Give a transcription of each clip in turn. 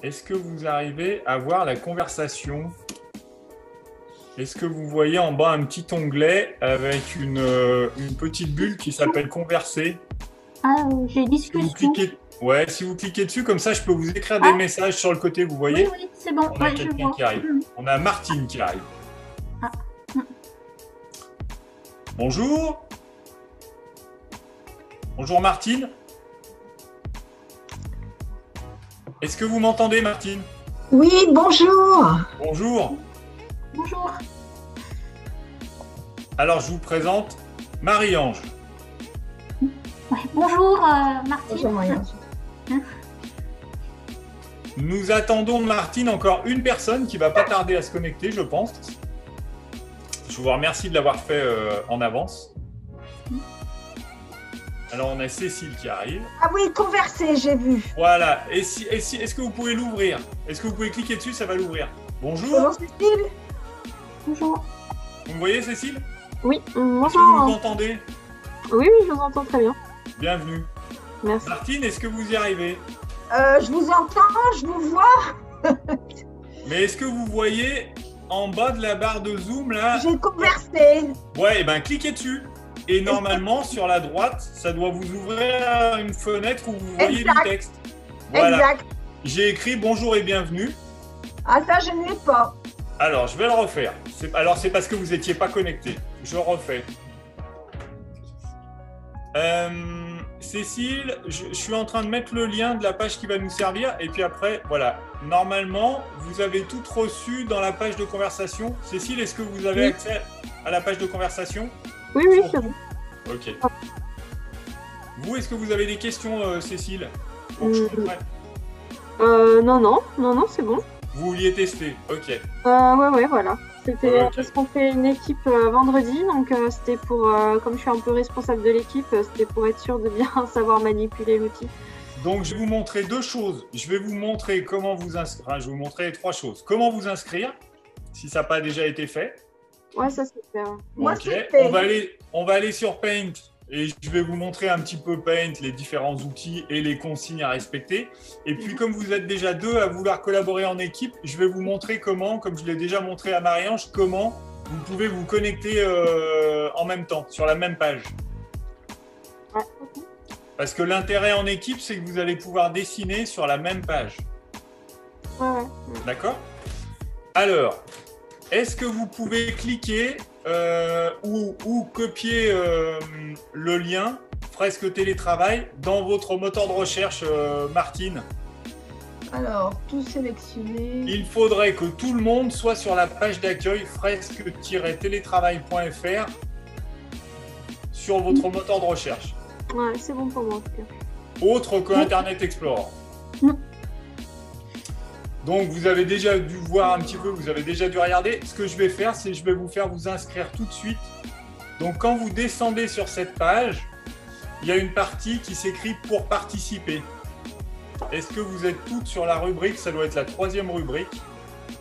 est-ce que vous arrivez à voir la conversation? Est-ce que vous voyez en bas un petit onglet avec une petite bulle qui s'appelle Converser? Ah, j'ai Si vous discussion. cliquez... Ouais, si vous cliquez dessus, comme ça, je peux vous écrire des messages sur le côté, vous voyez? Oui, c'est bon. On a Ouais, je quelqu'un vois. qui arrive. On a Martine qui arrive. Ah. Bonjour. Bonjour Martine. Est-ce que vous m'entendez, Martine? Oui, bonjour. Bonjour. Bonjour. Alors, je vous présente Marie-Ange. Ouais, bonjour, Martine. Bonjour, Marie-Ange. Nous attendons, Martine, encore une personne qui va pas tarder à se connecter, je pense. Je vous remercie de l'avoir fait en avance. Alors, on a Cécile qui arrive. Ah oui, converser, j'ai vu. Voilà. Est-ce que vous pouvez l'ouvrir? Est-ce que vous pouvez cliquer dessus? Ça va l'ouvrir. Bonjour. Bonjour, Cécile. Bonjour. Vous me voyez, Cécile? Oui, Est-ce que vous bonjour. nous entendez? Oui, je vous entends très bien. Bienvenue. Merci. Martine, est-ce que vous y arrivez? Je vous entends, je vous vois. Mais est-ce que vous voyez en bas de la barre de Zoom, là? J'ai conversé. Ouais, et ben cliquez dessus. Et normalement, sur la droite, ça doit vous ouvrir une fenêtre où vous voyez Exact. du texte. Voilà. Exact. J'ai écrit bonjour et bienvenue. Ah, ça, je ne l'ai pas. Alors, je vais le refaire. Alors, c'est parce que vous n'étiez pas connecté. Je refais. Cécile, je suis en train de mettre le lien de la page qui va nous servir. Et puis après, voilà. Normalement, vous avez tout reçu dans la page de conversation. Cécile, est-ce que vous avez accès à la page de conversation? Oui, c'est bon. Ok. Vous, est-ce que vous avez des questions, Cécile? Pour que je comprenne. Non, c'est bon. Vous vouliez tester? Ok. Ouais, voilà. C'était Ok. parce qu'on fait une équipe vendredi, donc c'était pour, comme je suis un peu responsable de l'équipe, c'était pour être sûr de bien savoir manipuler l'outil. Donc, je vais vous montrer deux choses. Je vais vous montrer comment vous inscrire. Enfin, je vais vous montrer trois choses. Comment vous inscrire, si ça n'a pas déjà été fait. Ouais, ça c'est faire. Moi, Ok. c'est fait. On va aller sur Paint et je vais vous montrer un petit peu Paint, les différents outils et les consignes à respecter. Et puis, comme vous êtes déjà deux à vouloir collaborer en équipe, je vais vous montrer comment, comme je l'ai déjà montré à Marie-Ange, comment vous pouvez vous connecter en même temps, sur la même page. Ouais. Parce que l'intérêt en équipe, c'est que vous allez pouvoir dessiner sur la même page. Ouais. D'accord? Alors, est-ce que vous pouvez cliquer ou copier le lien Fresque Télétravail dans votre moteur de recherche, Martine? Alors, tout sélectionné. Il faudrait que tout le monde soit sur la page d'accueil fresque-télétravail.fr sur votre moteur de recherche. Ouais, c'est bon pour moi en tout cas. Autre que Internet Explorer. Donc, vous avez déjà dû voir un petit peu, vous avez déjà dû regarder. Ce que je vais faire, c'est que je vais vous faire vous inscrire tout de suite. Donc, quand vous descendez sur cette page, il y a une partie qui s'écrit « Pour participer ». Est-ce que vous êtes toutes sur la rubrique? Ça doit être la troisième rubrique.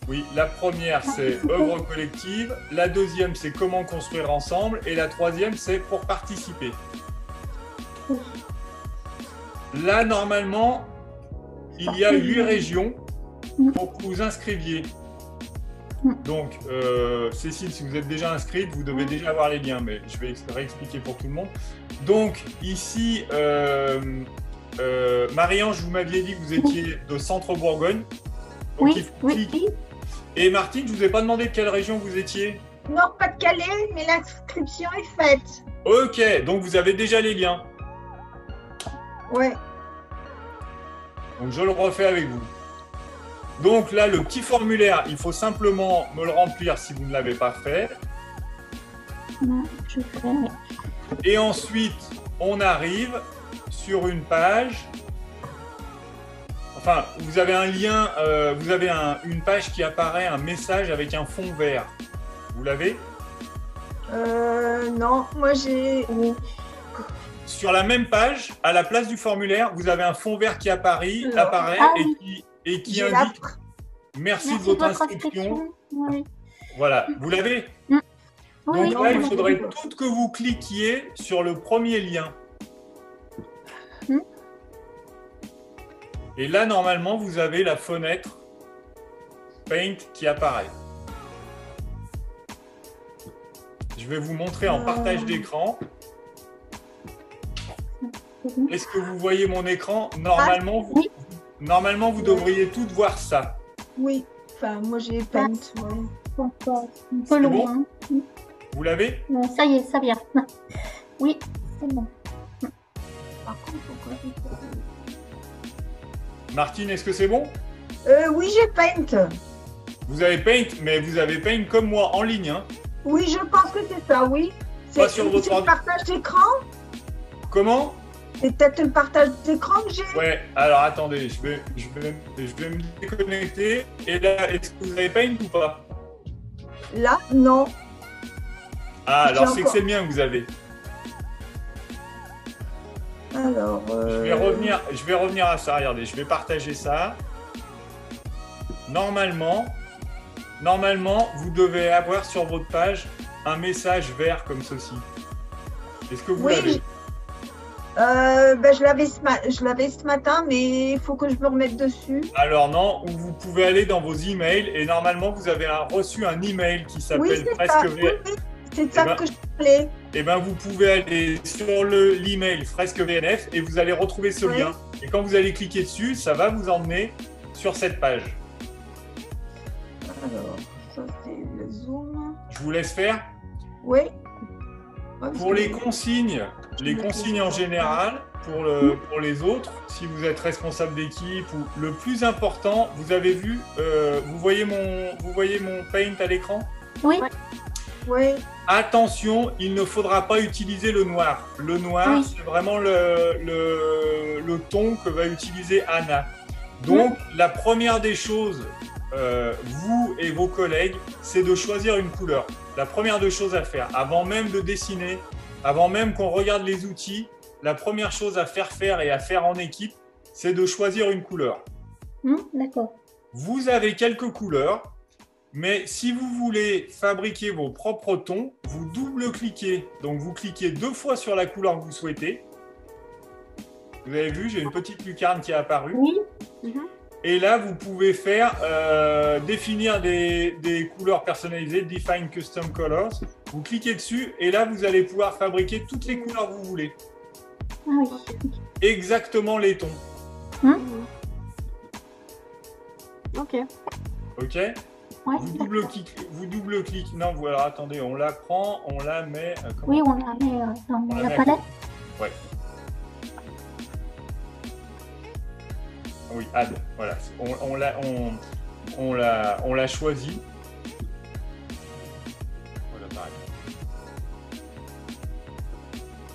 Oui, la première, c'est « Œuvre collective ». La deuxième, c'est « Comment construire ensemble ». Et la troisième, c'est « Pour participer ». Là, normalement, il y a 8 régions pour que vous inscriviez. Donc, Cécile, si vous êtes déjà inscrite, vous devez déjà avoir les liens, mais je vais réexpliquer pour tout le monde. Donc, ici, Marie-Ange, vous m'aviez dit que vous étiez de Centre-Bourgogne. Donc, il faut cliquer. Et Martine, je ne vous ai pas demandé de quelle région vous étiez. Non, pas de Calais, mais l'inscription est faite. Ok, donc vous avez déjà les liens. Ouais. Donc, je le refais avec vous. Donc là, le petit formulaire, il faut simplement me le remplir si vous ne l'avez pas fait. Non, je fais. Et ensuite, on arrive sur une page. Enfin, vous avez un lien, vous avez une page qui apparaît, un message avec un fond vert. Vous l'avez? Non, moi j'ai... Sur la même page, à la place du formulaire, vous avez un fond vert qui apparaît et qui J'ai indique merci de votre inscription. Oui. Voilà, vous l'avez? Oui, Donc là, il faudrait toutes que vous cliquiez sur le premier lien. Et là, normalement, vous avez la fenêtre Paint qui apparaît. Je vais vous montrer en partage d'écran. Est-ce que vous voyez mon écran? Normalement, vous devriez toutes voir ça. Oui, enfin, moi j'ai Paint. Ouais. Encore un peu loin. Bon. Vous l'avez? Ça y est, ça vient. Oui, c'est bon. Par contre, pourquoi Martine, est-ce que c'est bon? Oui, j'ai Paint. Vous avez Paint, mais vous avez Paint comme moi en ligne. Hein. Oui, je pense que c'est ça, oui. Pas sur votre le partage d'écran? Comment? C'est peut-être le partage d'écran que j'ai. Ouais, alors attendez, je vais me déconnecter. Et là, est-ce que vous avez Paint ou pas? Là, non. Ah, alors c'est que c'est le mien que vous avez. Alors. Je vais revenir à ça. Regardez, je vais partager ça. Normalement, vous devez avoir sur votre page un message vert comme ceci. Est-ce que vous l'avez? Je l'avais ce matin, mais il faut que je me remette dessus. Alors non, vous pouvez aller dans vos emails et normalement vous avez reçu un email qui s'appelle Fresque VNF. Oui, c'est ça que je voulais. Et ben vous pouvez aller sur l'email Fresque VNF et vous allez retrouver ce lien. Et quand vous allez cliquer dessus, ça va vous emmener sur cette page. Alors, ça c'est le zoom. Je vous laisse faire. Oui. Pour les consignes en général, pour les autres, si vous êtes responsable d'équipe, ou le plus important, vous avez vu, vous voyez mon Paint à l'écran? Oui. Oui. Attention, il ne faudra pas utiliser le noir. Le noir, c'est vraiment le ton que va utiliser Anna. Donc, la première des choses, vous et vos collègues, c'est de choisir une couleur. La première des choses à faire, avant même de dessiner, avant même qu'on regarde les outils, la première chose à faire et à faire en équipe, c'est de choisir une couleur. D'accord. Vous avez quelques couleurs, mais si vous voulez fabriquer vos propres tons, vous double-cliquez. Donc, vous cliquez 2 fois sur la couleur que vous souhaitez. Vous avez vu, j'ai une petite lucarne qui est apparue. Oui. Et là, vous pouvez faire définir des couleurs personnalisées, Define Custom Colors. Vous cliquez dessus et là, vous allez pouvoir fabriquer toutes les couleurs que vous voulez. Ah oui. Exactement les tons. Ok. Ok. Ouais, vous double-cliquez. Non, voilà, attendez, on la prend, on la met. Oui, on la met dans la palette. Ouais. Oui, add. Voilà. On l'a choisi. Voilà, pareil.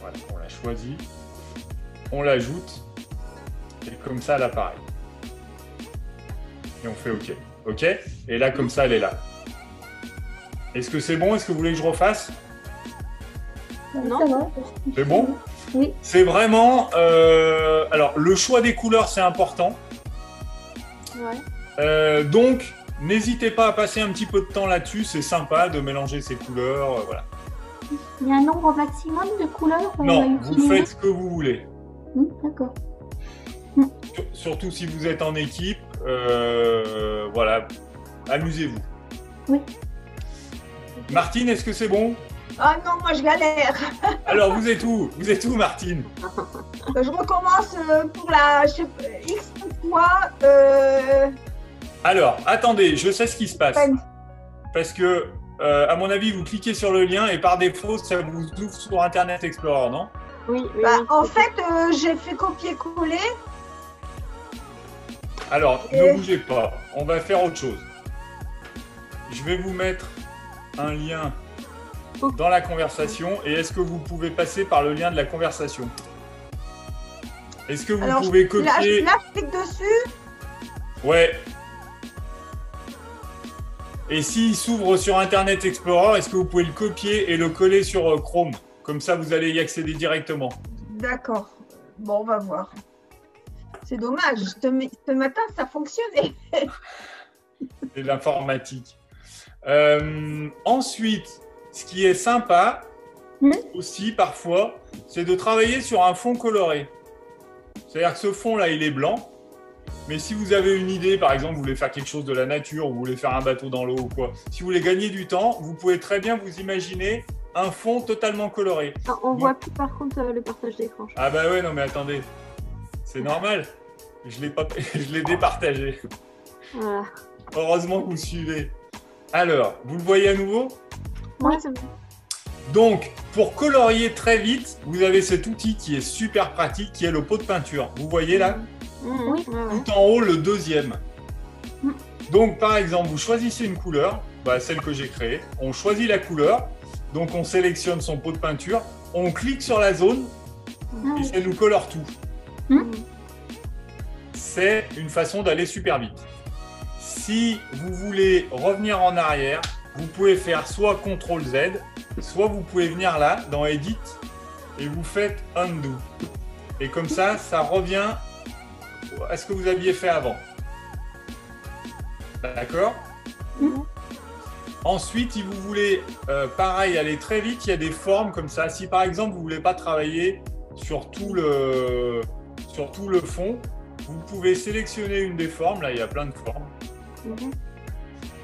Voilà, on l'a choisi. On l'ajoute. Et comme ça, elle apparaît. Et on fait OK. OK? Et là, comme ça, elle est là. Est-ce que c'est bon? Est-ce que vous voulez que je refasse? Non, ça va. C'est bon? Oui. C'est vraiment... alors, le choix des couleurs, c'est important. Ouais. Donc, n'hésitez pas à passer un petit peu de temps là-dessus. C'est sympa de mélanger ces couleurs. Voilà. Il y a un nombre maximum de couleurs Non, à vous utiliser. faites ce que vous voulez. D'accord. Surtout si vous êtes en équipe. Voilà. Amusez-vous. Oui. Martine, est-ce que c'est bon? Ah non, moi je galère. Alors, vous êtes où? Vous êtes où, Martine? Je recommence pour la X fois. Alors, attendez, je sais ce qui se passe. Paint. Parce que, à mon avis, vous cliquez sur le lien et par défaut, ça vous ouvre sur Internet Explorer, non? Oui. En fait, j'ai fait copier-coller. Alors, ne bougez pas. On va faire autre chose. Je vais vous mettre un lien dans la conversation. Et est-ce que vous pouvez passer par le lien de la conversation? Est-ce que vous pouvez copier... Là, je clique dessus. Ouais. Et s'il s'ouvre sur Internet Explorer, est-ce que vous pouvez le copier et le coller sur Chrome? Comme ça, vous allez y accéder directement. D'accord. Bon, on va voir. C'est dommage. Ce matin, ça fonctionnait. C'est de l'informatique. Ensuite, ce qui est sympa aussi parfois, c'est de travailler sur un fond coloré. C'est-à-dire que ce fond-là, il est blanc. Mais si vous avez une idée, par exemple, vous voulez faire quelque chose de la nature, vous voulez faire un bateau dans l'eau ou quoi, si vous voulez gagner du temps, vous pouvez très bien vous imaginer un fond totalement coloré. Ah, on voit plus par contre le partage d'écran. Ah bah ouais, non mais attendez, c'est normal. Je l'ai départagé. Voilà. Heureusement que vous suivez. Alors, vous le voyez à nouveau? Oui, c'est bon. Donc, pour colorier très vite, vous avez cet outil qui est super pratique, qui est le pot de peinture. Vous voyez là? Oui. Ouais, ouais. Tout en haut, le deuxième. Mm. Donc, par exemple, vous choisissez une couleur, celle que j'ai créée. On choisit la couleur, donc on sélectionne son pot de peinture, on clique sur la zone et ça nous colore tout. Mm. C'est une façon d'aller super vite. Si vous voulez revenir en arrière, vous pouvez faire soit CTRL Z, soit vous pouvez venir là, dans Edit, et vous faites Undo. Et comme ça, ça revient à ce que vous aviez fait avant. D'accord? Ensuite, si vous voulez, pareil, aller très vite, il y a des formes comme ça. Si par exemple, vous ne voulez pas travailler sur tout le fond, vous pouvez sélectionner une des formes. Là, il y a plein de formes.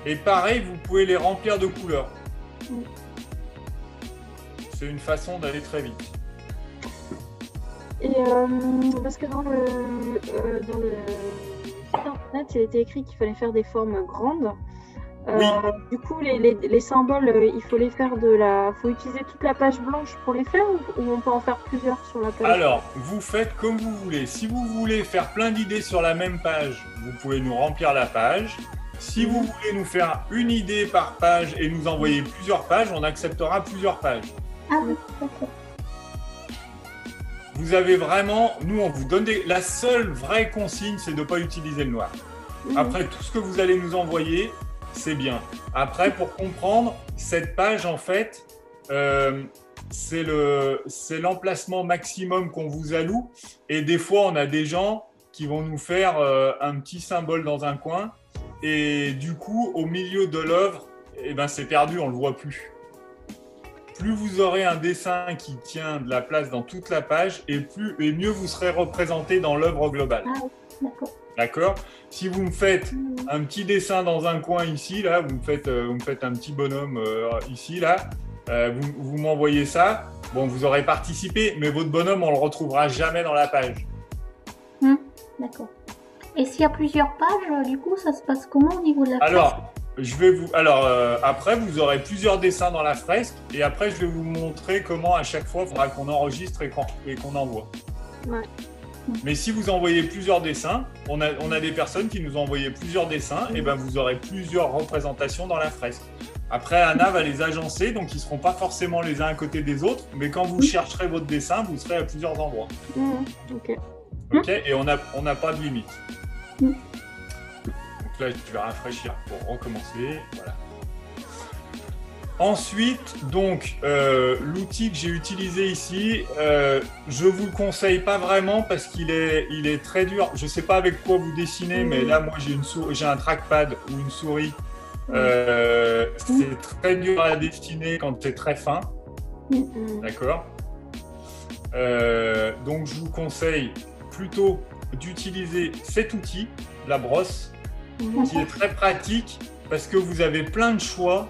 Et pareil, vous pouvez les remplir de couleurs. C'est une façon d'aller très vite. Et parce que dans le site internet, il a été écrit qu'il fallait faire des formes grandes. Oui. Du coup, les symboles, il faut les faire faut utiliser toute la page blanche pour les faire ou on peut en faire plusieurs sur la page? Alors, vous faites comme vous voulez. Si vous voulez faire plein d'idées sur la même page, vous pouvez nous remplir la page. Si vous voulez nous faire une idée par page et nous envoyer plusieurs pages, on acceptera plusieurs pages. Ah oui, d'accord. Vous avez vraiment, nous on vous donne la seule vraie consigne, c'est de ne pas utiliser le noir. Après, tout ce que vous allez nous envoyer, c'est bien. Après, pour comprendre, cette page, en fait, c'est l'emplacement maximum qu'on vous alloue. Et des fois, on a des gens qui vont nous faire un petit symbole dans un coin. Et du coup, au milieu de l'œuvre, eh ben, c'est perdu, on ne le voit plus. Plus vous aurez un dessin qui tient de la place dans toute la page, et mieux vous serez représenté dans l'œuvre globale. Ah oui, d'accord. D'accord? Si vous me faites un petit dessin dans un coin ici, là, vous me faites un petit bonhomme ici, là, vous m'envoyez ça, bon, vous aurez participé, mais votre bonhomme, on ne le retrouvera jamais dans la page. D'accord. Et s'il y a plusieurs pages, du coup, ça se passe comment au niveau de la fresque? Après, vous aurez plusieurs dessins dans la fresque, et après, je vais vous montrer comment à chaque fois, il faudra qu'on enregistre et qu'on envoie. Ouais. Mais si vous envoyez plusieurs dessins, on a des personnes qui nous ont envoyé plusieurs dessins, et ben vous aurez plusieurs représentations dans la fresque. Après, Anna va les agencer, donc ils ne seront pas forcément les uns à côté des autres, mais quand vous chercherez votre dessin, vous serez à plusieurs endroits. Ok. Ok? Et on n'a pas de limite. Donc là, je vais rafraîchir pour recommencer. Voilà. Ensuite, donc, l'outil que j'ai utilisé ici, je vous le conseille pas vraiment parce qu'il est très dur. Je sais pas avec quoi vous dessinez, mais là, moi, j'ai un trackpad ou une souris. C'est très dur à dessiner quand c'est très fin. D'accord. Donc, je vous conseille plutôt d'utiliser cet outil, la brosse, qui est très pratique parce que vous avez plein de choix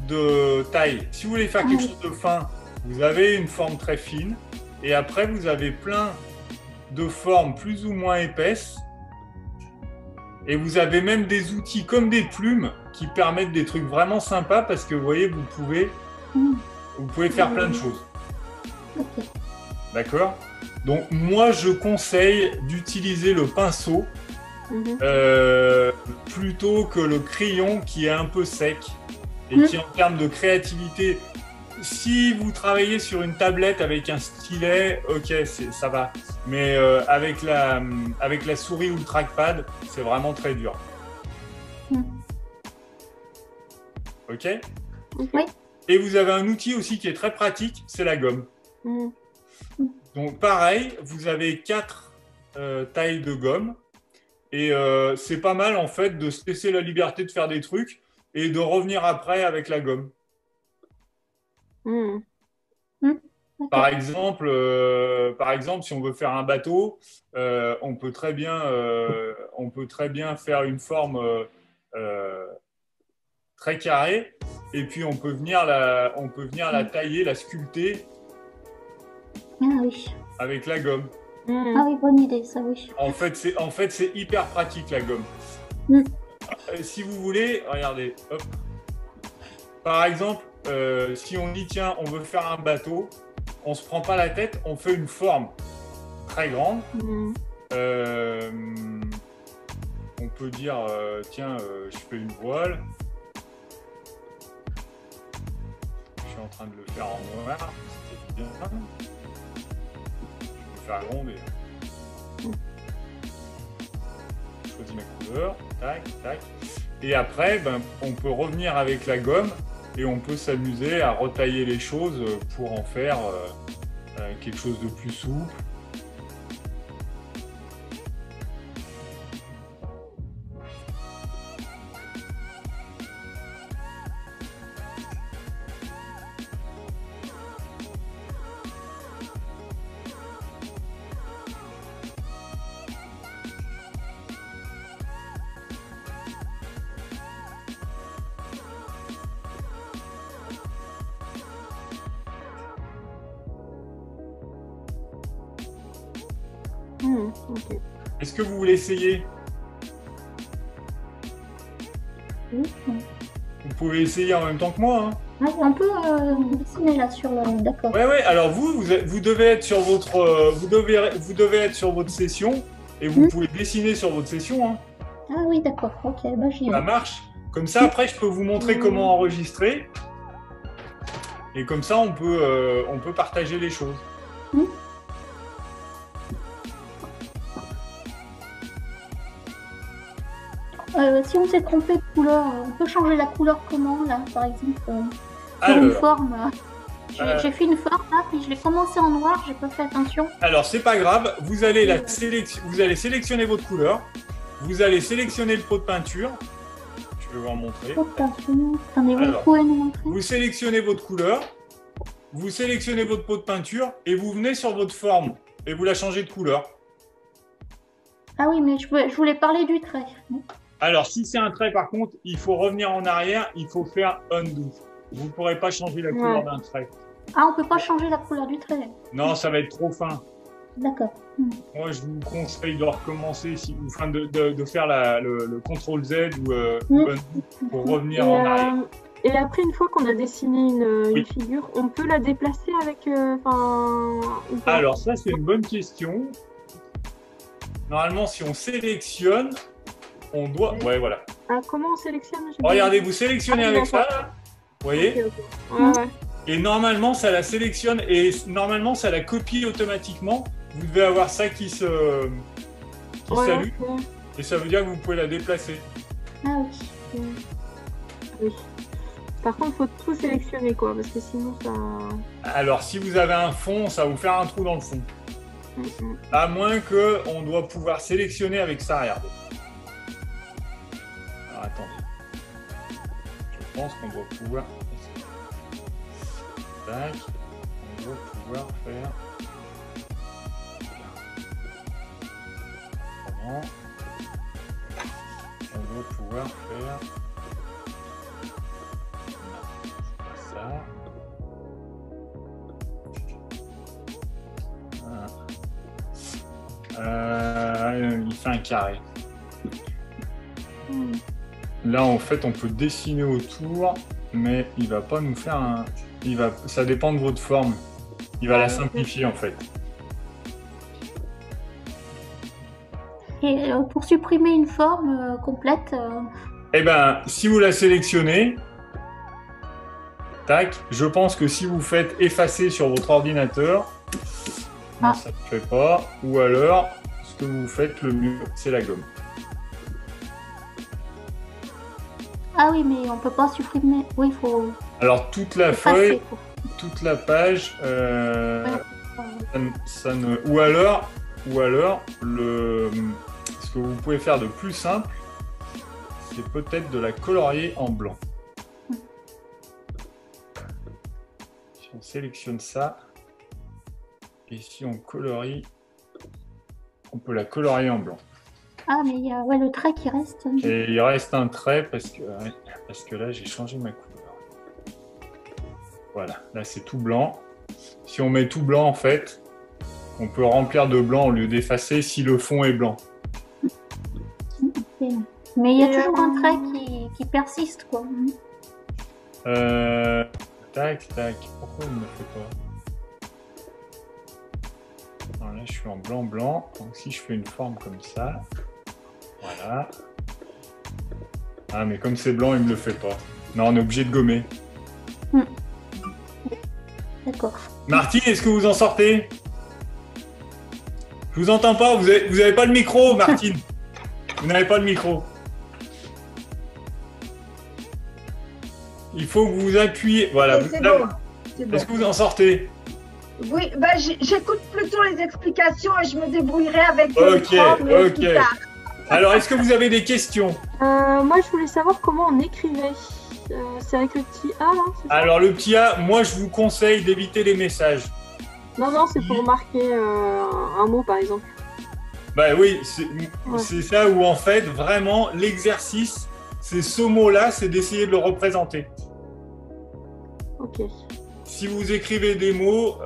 de taille. Si vous voulez faire quelque chose de fin, vous avez une forme très fine et après vous avez plein de formes plus ou moins épaisses et vous avez même des outils comme des plumes qui permettent des trucs vraiment sympas parce que vous voyez, vous pouvez faire plein de choses. D'accord? Donc moi je conseille d'utiliser le pinceau plutôt que le crayon qui est un peu sec et qui en termes de créativité, si vous travaillez sur une tablette avec un stylet, ok, ça va, mais avec la souris ou le trackpad, c'est vraiment très dur. Ok? Oui. Et vous avez un outil aussi qui est très pratique, c'est la gomme. Donc pareil, vous avez 4 tailles de gomme et c'est pas mal en fait de se laisser la liberté de faire des trucs et de revenir après avec la gomme. Par exemple, si on veut faire un bateau, on peut très bien faire une forme très carrée, et puis on peut venir la tailler, la sculpter Ah oui. avec la gomme. Ah oui, bonne idée, ça, oui. En fait, c'est hyper pratique, la gomme. Si vous voulez, regardez, hop. Par exemple, si on dit, tiens, on veut faire un bateau, on ne se prend pas la tête, on fait une forme très grande. On peut dire, tiens, je fais une voile. Je suis en train de le faire en noir. C'est bien. Je vais faire gronder. Je choisis ma couleur. Tac, tac. Et après, on peut revenir avec la gomme et on peut s'amuser à retailler les choses pour en faire quelque chose de plus souple. Okay. Est-ce que vous voulez essayer? Oui. Vous pouvez essayer en même temps que moi. Hein. On peut dessiner là sur le... D'accord. Ouais. Alors vous devez être sur votre, vous devez être sur votre session et vous pouvez dessiner sur votre session. Hein. Ah oui, d'accord. Ok, bah j'y vais. Ça marche. Comme ça, après, je peux vous montrer comment enregistrer. Et comme ça, on peut partager les choses. Si on s'est trompé de couleur, on peut changer la couleur comment, là, par exemple sur une forme j'ai fait une forme, là, puis je l'ai commencé en noir, j'ai pas fait attention. Alors, c'est pas grave, vous allez sélectionner votre couleur, vous allez sélectionner le pot de peinture. Je vais vous en montrer. Pot de peinture. Attendez, vous pouvez nous montrer. Vous sélectionnez votre couleur, vous sélectionnez votre pot de peinture, et vous venez sur votre forme, et vous la changez de couleur. Ah oui, mais je voulais parler du trait. Alors, si c'est un trait, par contre, il faut revenir en arrière, il faut faire undo. Vous ne pourrez pas changer la couleur d'un trait. Ah, on ne peut pas changer la couleur du trait. Non, ça va être trop fin. D'accord. Moi, je vous conseille de recommencer, de faire le CTRL Z ou undo pour revenir en arrière. Et après, une fois qu'on a dessiné une figure, on peut la déplacer avec... Alors, ça, c'est une bonne question. Normalement, si on sélectionne, on doit... Ouais, voilà. Comment on sélectionne? Regardez, vous sélectionnez avec ça, là. Vous voyez? Ouais. Et normalement, ça la sélectionne et normalement, ça la copie automatiquement. Vous devez avoir ça qui s'allume. Et ça veut dire que vous pouvez la déplacer. Ah oui. Par contre, il faut tout sélectionner, quoi, parce que sinon, ça... Alors, si vous avez un fond, ça va vous faire un trou dans le fond. À moins qu'on doit pouvoir sélectionner avec ça, regardez. Alors, attendez. Je pense qu'on doit pouvoir... Tac. On doit pouvoir faire... Comment? On doit pouvoir faire... Ça. Il fait un carré. Là, en fait, on peut dessiner autour, mais il va pas nous faire un... Ça dépend de votre forme. Il va la simplifier, en fait. Et pour supprimer une forme complète... Eh ben, si vous la sélectionnez, tac, je pense que si vous faites effacer sur votre ordinateur, non, ça ne fait pas. Ou alors, ce que vous faites le mieux, c'est la gomme. Ah oui, mais on peut pas supprimer. Oui, il faut... Alors, toute la feuille, toute la page, ça ne... Ou alors, ce que vous pouvez faire de plus simple, c'est peut-être de la colorier en blanc. Si on sélectionne ça... Et si on colorie, on peut la colorier en blanc. Ah, mais il y a le trait qui reste. Et il reste un trait parce que là, j'ai changé ma couleur. Voilà, là, c'est tout blanc. Si on met tout blanc, en fait, on peut remplir de blanc au lieu d'effacer si le fond est blanc. Okay. Mais il y a toujours un trait qui persiste, quoi. Tac. Pourquoi il ne me fait pas? Alors là, je suis en blanc. Donc, si je fais une forme comme ça, voilà. Ah, mais comme c'est blanc, il ne me le fait pas. Non, on est obligé de gommer. D'accord. Martine, est-ce que vous en sortez? Je vous entends pas. Vous avez pas le micro, Martine. Vous n'avez pas le micro. Il faut que vous appuyez. Voilà. C'est bon. Est-ce que vous en sortez? Oui, bah, j'écoute plutôt les explications et je me débrouillerai avec Ok. plus tard. Alors, est-ce que vous avez des questions? Moi, je voulais savoir comment on écrivait. C'est avec le petit A, là, c'est ça? Alors, le petit A, moi, je vous conseille d'éviter les messages. Non, c'est pour marquer un mot, par exemple. Bah oui, c'est ça où, en fait, vraiment, l'exercice, c'est ce mot-là, c'est d'essayer de le représenter. Ok. Si vous écrivez des mots,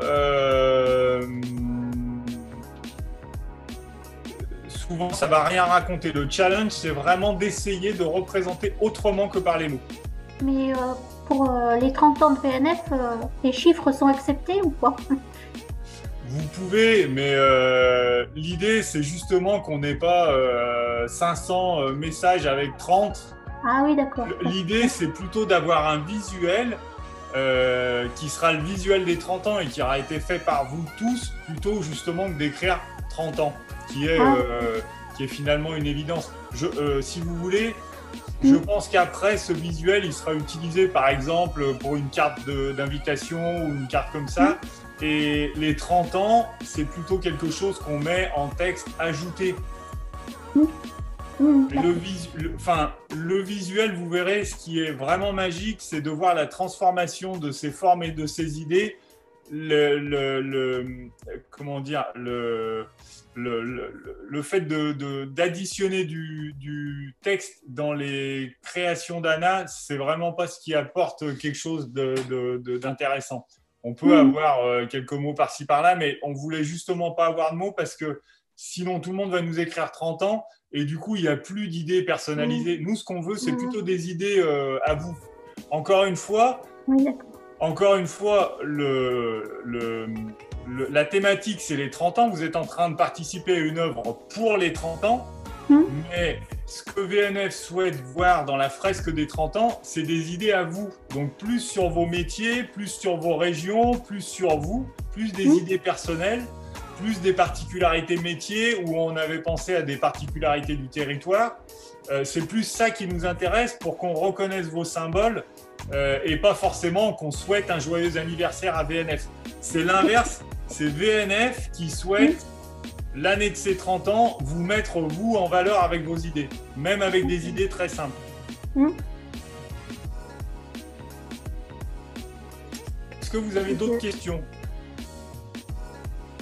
souvent ça va rien raconter. Le challenge, c'est vraiment d'essayer de représenter autrement que par les mots. Mais pour les 30 ans de VNF, les chiffres sont acceptés ou pas? Vous pouvez, mais l'idée, c'est justement qu'on n'ait pas 500 messages avec 30. Ah oui, d'accord. L'idée, c'est plutôt d'avoir un visuel qui sera le visuel des 30 ans et qui aura été fait par vous tous, plutôt justement que d'écrire 30 ans, qui est finalement une évidence. Si vous voulez, je pense qu'après, ce visuel, il sera utilisé par exemple pour une carte d'invitation ou une carte comme ça. Et les 30 ans, c'est plutôt quelque chose qu'on met en texte ajouté. Le visuel, vous verrez, ce qui est vraiment magique, c'est de voir la transformation de ces formes et de ces idées. Comment dire, le fait d'additionner du texte dans les créations d'Anna, c'est vraiment pas ce qui apporte quelque chose d'intéressant. On peut avoir quelques mots par-ci par-là, mais on voulait justement pas avoir de mots parce que sinon tout le monde va nous écrire 30 ans et du coup il n'y a plus d'idées personnalisées. Nous, ce qu'on veut, c'est plutôt des idées à vous. Encore une fois, la thématique, c'est les 30 ans. Vous êtes en train de participer à une œuvre pour les 30 ans. Mais ce que VNF souhaite voir dans la fresque des 30 ans, c'est des idées à vous. Donc plus sur vos métiers, plus sur vos régions, plus sur vous, plus des idées personnelles, plus des particularités métiers où on avait pensé à des particularités du territoire. C'est plus ça qui nous intéresse pour qu'on reconnaisse vos symboles et pas forcément qu'on souhaite un joyeux anniversaire à VNF. C'est l'inverse, c'est VNF qui souhaite l'année de ses 30 ans, vous mettre vous en valeur avec vos idées, même avec des idées très simples. Est-ce que vous avez d'autres questions?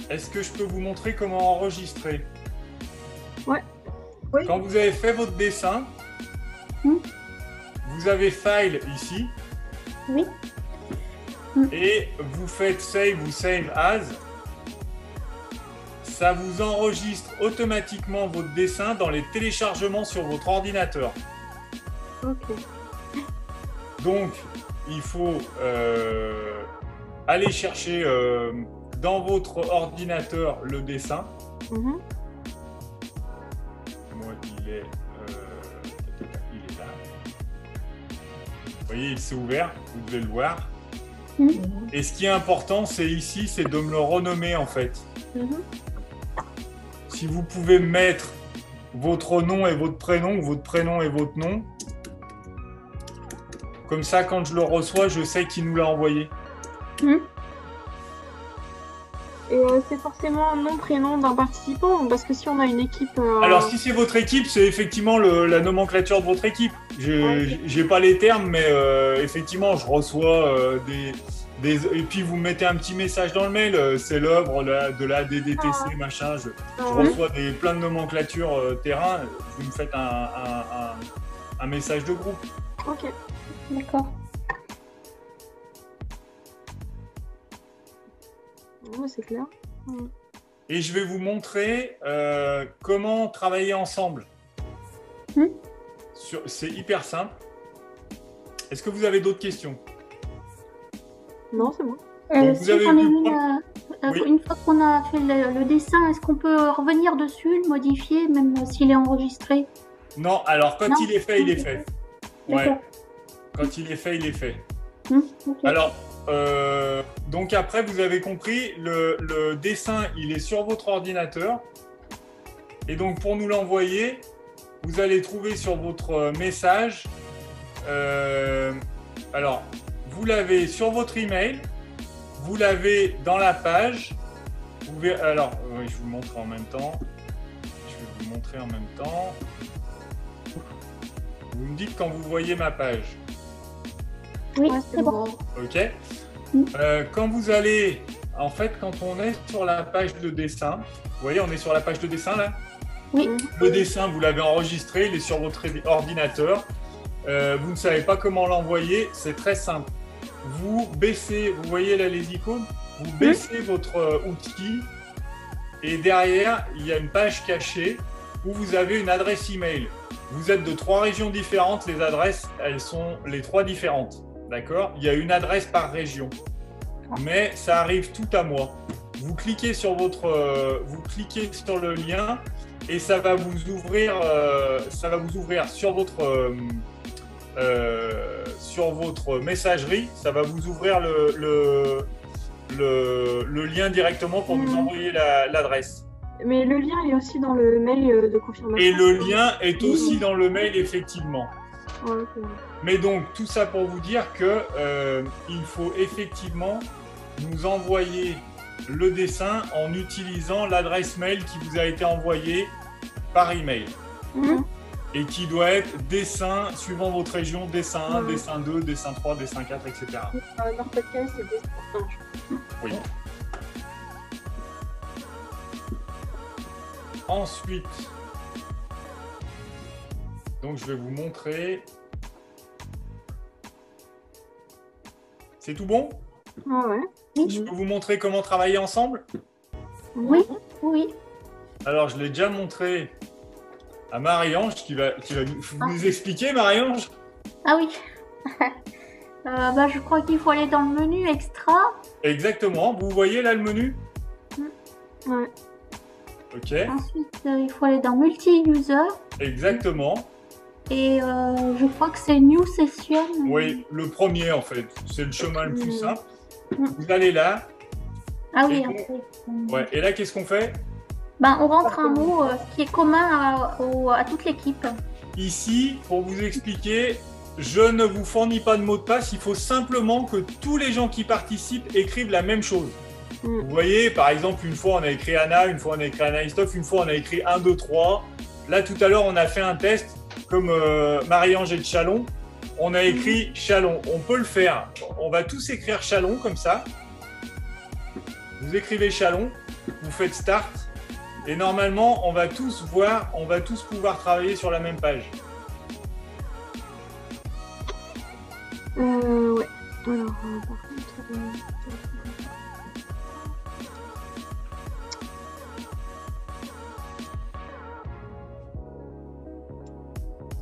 Est-ce que je peux vous montrer comment enregistrer? Ouais. Oui. Quand vous avez fait votre dessin, vous avez File ici. Oui. Et vous faites Save ou Save As. Ça vous enregistre automatiquement votre dessin dans les téléchargements sur votre ordinateur. Ok. Donc, il faut aller chercher dans votre ordinateur le dessin. Moi, il est là. Vous voyez, il s'est ouvert, vous devez le voir. Et ce qui est important, c'est ici, c'est de me le renommer en fait. Si vous pouvez mettre votre nom et votre prénom, ou votre prénom et votre nom, comme ça, quand je le reçois, je sais qui nous l'a envoyé. Et c'est forcément nom, prénom d'un participant, parce que si on a une équipe... Alors, si c'est votre équipe, c'est effectivement la nomenclature de votre équipe. J'ai pas les termes, mais effectivement, je reçois Et puis vous mettez un petit message dans le mail, c'est l'œuvre de la DDTC, machin. Je reçois plein de nomenclatures terrain. Vous me faites un message de groupe. Ok. D'accord. Ouais, c'est clair. Et je vais vous montrer comment travailler ensemble. C'est hyper simple. Est-ce que vous avez d'autres questions? Non, c'est bon. Si j'en ai une fois qu'on a fait le dessin, est-ce qu'on peut revenir dessus, le modifier, même s'il est enregistré? Non, alors quand il est fait, il est fait. Ouais. Quand il est fait, il est fait. Okay. Alors, donc après, vous avez compris, le dessin, il est sur votre ordinateur. Et donc, pour nous l'envoyer, vous allez trouver sur votre message. Alors, vous l'avez sur votre email. Vous l'avez dans la page. Alors, oui, je vous montre en même temps. Je vais vous montrer en même temps. Vous me dites quand vous voyez ma page. Oui, c'est bon. Ok. Quand vous allez, en fait, quand on est sur la page de dessin, vous voyez, on est sur la page de dessin là. Oui. Le dessin, vous l'avez enregistré, il est sur votre ordinateur. Vous ne savez pas comment l'envoyer, c'est très simple. Vous baissez, vous voyez là les icônes, vous baissez votre outil et derrière, il y a une page cachée où vous avez une adresse email. Vous êtes de 3 régions différentes, les adresses, elles sont les 3 différentes. D'accord? Il y a une adresse par région. Mais ça arrive tout à moi. Vous cliquez sur le lien et ça va vous ouvrir sur votre messagerie, ça va vous ouvrir le lien directement pour nous envoyer l'adresse. Mais le lien est aussi dans le mail de confirmation. Et le lien est aussi dans le mail, effectivement. Ouais, okay. Mais donc, tout ça pour vous dire que il faut effectivement nous envoyer le dessin en utilisant l'adresse mail qui vous a été envoyée par email. Et qui doit être dessin, suivant votre région, dessin 1, dessin 2, dessin 3, dessin 4, etc. Dans notre cas, c'est dessin 1. Oui. Ensuite, donc je vais vous montrer. C'est tout bon? Ah ouais. Je peux vous montrer comment travailler ensemble? Oui, oui. Alors, je l'ai déjà montré à Marie-Ange qui va nous expliquer, Marie-Ange. Ah oui. Je crois qu'il faut aller dans le menu extra. Exactement. Vous voyez là le menu? Ouais. Ok. Ensuite, il faut aller dans multi-user. Exactement. Et je crois que c'est New Session. Oui, le premier en fait. C'est le chemin le plus simple. Vous allez là. Ah oui, ouais. Et là, qu'est-ce qu'on fait? On rentre un mot qui est commun à toute l'équipe. Ici, pour vous expliquer, je ne vous fournis pas de mot de passe. Il faut simplement que tous les gens qui participent écrivent la même chose. Vous voyez, par exemple, une fois on a écrit Anna, une fois on a écrit Anna-Christophe, une fois on a écrit 1, 2, 3. Là, tout à l'heure, on a fait un test comme Marie-Ange et de Chalon. On a écrit Chalon. On peut le faire. On va tous écrire Chalon comme ça. Vous écrivez Chalon, vous faites Start. Et normalement, on va tous pouvoir travailler sur la même page. Ouais. Alors, par contre...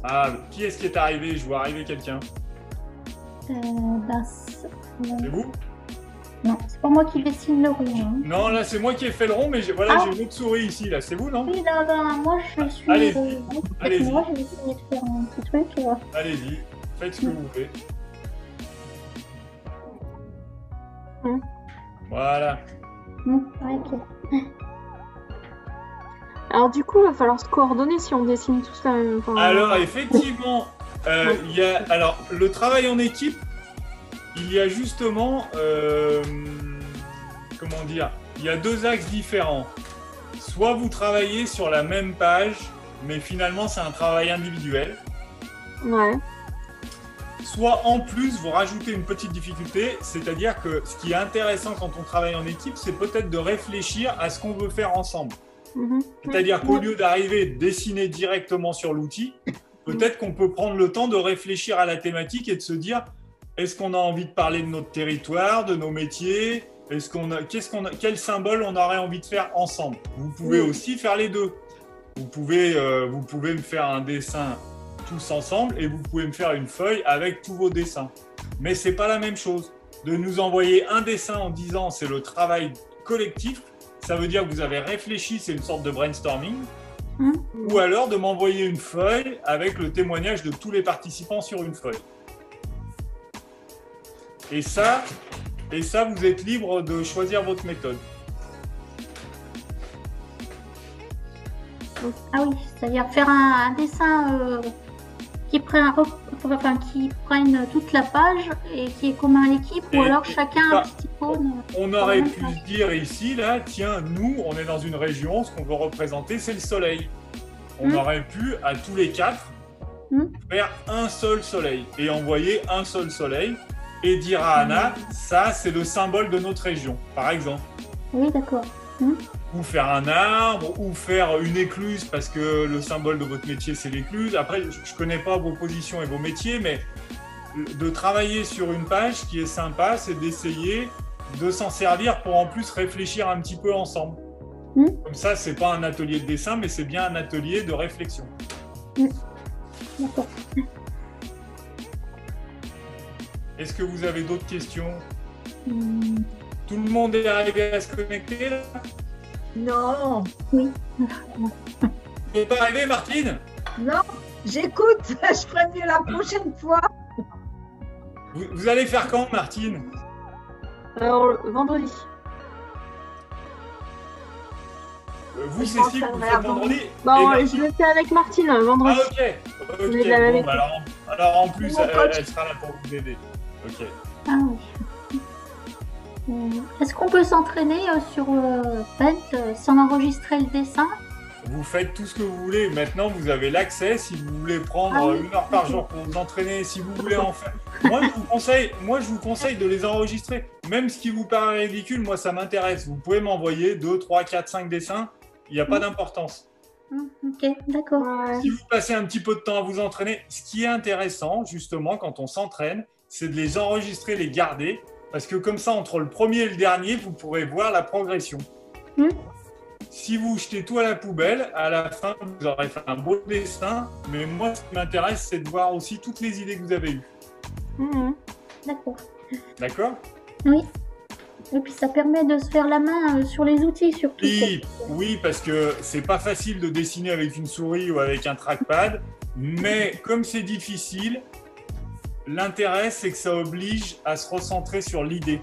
Ah, qui est-ce qui est arrivé? Je vois arriver quelqu'un. C'est vous? Non, c'est pas moi qui dessine le rond. Hein. Non, là, c'est moi qui ai fait le rond, mais j'ai une autre souris ici. Là, c'est vous, non? Oui, là, moi, je suis... Allez-y. Moi, j'ai essayé de faire un petit truc. Allez-y, faites ce que vous voulez. Voilà. Ok. Alors du coup, il va falloir se coordonner si on dessine tous la même fois. Alors effectivement, alors le travail en équipe, il y a justement, comment dire, il y a 2 axes différents. Soit vous travaillez sur la même page, mais finalement c'est un travail individuel. Ouais. soit en plus vous rajoutez une petite difficulté, c'est-à-dire que ce qui est intéressant quand on travaille en équipe, c'est peut-être de réfléchir à ce qu'on veut faire ensemble. C'est-à-dire qu'au lieu d'arriver de dessiner directement sur l'outil, peut-être qu'on peut prendre le temps de réfléchir à la thématique et de se dire est-ce qu'on a envie de parler de notre territoire, de nos métiers, quel symbole on aurait envie de faire ensemble. Vous pouvez aussi faire les deux. Vous pouvez me faire un dessin tous ensemble et vous pouvez me faire une feuille avec tous vos dessins. Mais c'est pas la même chose. De nous envoyer un dessin en disant c'est le travail collectif, ça veut dire que vous avez réfléchi, c'est une sorte de brainstorming. Ou alors de m'envoyer une feuille avec le témoignage de tous les participants sur une feuille. Et ça, vous êtes libre de choisir votre méthode. Ah oui, c'est-à-dire faire un dessin qui prenne toute la page et qui est commun à l'équipe, ou alors chacun un petit icône. On aurait pu se dire ici, là, tiens, nous, on est dans une région, ce qu'on veut représenter, c'est le soleil. On aurait pu, à tous les 4, faire un seul soleil et envoyer un seul soleil et dire à Anna, ça, c'est le symbole de notre région, par exemple. Oui, d'accord. Ou faire un arbre, ou faire une écluse, parce que le symbole de votre métier, c'est l'écluse. Après, je ne connais pas vos positions et vos métiers, mais de travailler sur une page, ce qui est sympa, c'est d'essayer de s'en servir pour en plus réfléchir un petit peu ensemble. Comme ça, ce n'est pas un atelier de dessin, mais c'est bien un atelier de réflexion. D'accord. Est-ce que vous avez d'autres questions? Tout le monde est arrivé à se connecter là? Non. Oui. Vous n'êtes pas arrivé, Martine? Non, j'écoute. Je ferai mieux la prochaine fois. Vous allez faire quand, Martine? Alors, vendredi. Vous, Cécile, vous faites vendredi? Bon, je le fais avec Martine, vendredi. Ah, ok. Bon, bah, alors, en plus, elle sera là pour vous aider. Ok. Ah oui. Est-ce qu'on peut s'entraîner sur Paint sans enregistrer le dessin? Vous faites tout ce que vous voulez. Maintenant, vous avez l'accès. Si vous voulez prendre 1 heure par jour pour vous entraîner, si vous voulez en faire. Moi, je vous conseille de les enregistrer. Même ce qui vous paraît ridicule, moi, ça m'intéresse. Vous pouvez m'envoyer 2, 3, 4, 5 dessins. Il n'y a pas d'importance. Ok, d'accord. Si vous passez un petit peu de temps à vous entraîner, ce qui est intéressant, justement, quand on s'entraîne, c'est de les enregistrer, les garder. Parce que comme ça, entre le premier et le dernier, vous pourrez voir la progression. Si vous jetez tout à la poubelle, à la fin, vous aurez fait un beau dessin. Mais moi, ce qui m'intéresse, c'est de voir aussi toutes les idées que vous avez eues. D'accord. D'accord? Oui. Et puis ça permet de se faire la main sur les outils surtout. Oui, parce que c'est pas facile de dessiner avec une souris ou avec un trackpad. Mais comme c'est difficile, l'intérêt, c'est que ça oblige à se recentrer sur l'idée.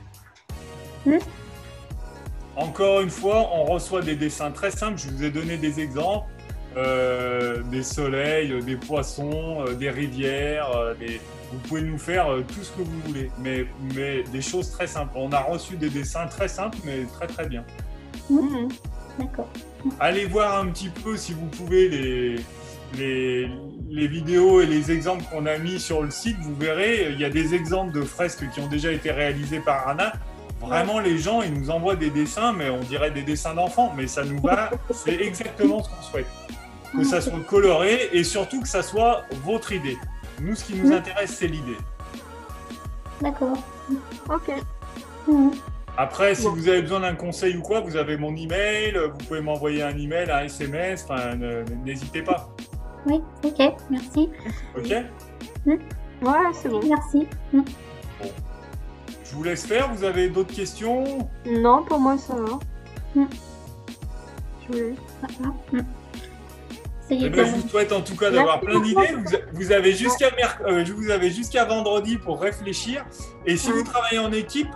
Encore une fois, on reçoit des dessins très simples. Je vous ai donné des exemples. Des soleils, des poissons, des rivières. Vous pouvez nous faire tout ce que vous voulez. Mais des choses très simples. On a reçu des dessins très simples, mais très très bien. D'accord. Allez voir un petit peu, si vous pouvez, les vidéos et les exemples qu'on a mis sur le site. Vous verrez, il y a des exemples de fresques qui ont déjà été réalisées par Anna. Vraiment, les gens, ils nous envoient des dessins, mais on dirait des dessins d'enfants. Mais ça nous va, c'est exactement ce qu'on souhaite. Que ça soit coloré et surtout que ça soit votre idée. Nous, ce qui nous intéresse, c'est l'idée. D'accord. Ok. Après, si vous avez besoin d'un conseil ou quoi, vous avez mon email, vous pouvez m'envoyer un email, un SMS, n'hésitez pas. Oui, ok, merci. Ok? Ouais, c'est bon. Merci. Bon. Je vous laisse faire, vous avez d'autres questions? Non, pour moi, ça va. Je voulais. Eh ben, je vous souhaite en tout cas d'avoir plein d'idées. Vous avez jusqu'à vendredi pour réfléchir. Et si vous travaillez en équipe,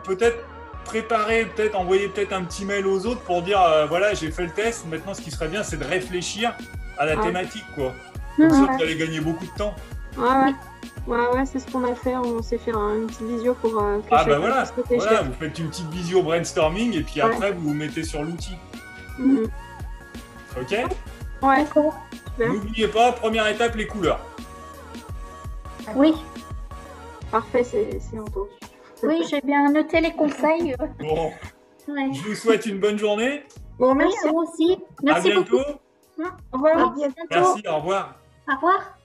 peut-être envoyer peut-être un petit mail aux autres pour dire voilà, j'ai fait le test. Maintenant, ce qui serait bien, c'est de réfléchir à la thématique, quoi. Comme ça, vous allez gagner beaucoup de temps. Ouais, c'est ce qu'on a fait. On s'est fait une petite visio pour que voilà, vous faites une petite visio brainstorming et puis après, vous vous mettez sur l'outil. Ok? Ouais. N'oubliez pas, première étape, les couleurs. Oui, Parfait, c'est entendu. oui, j'ai bien noté les conseils. Bon, Ouais. je vous souhaite une bonne journée. Bon, Oui, merci. à vous aussi. Merci à bientôt. beaucoup. Au revoir. À bientôt. Merci, au revoir. Au revoir.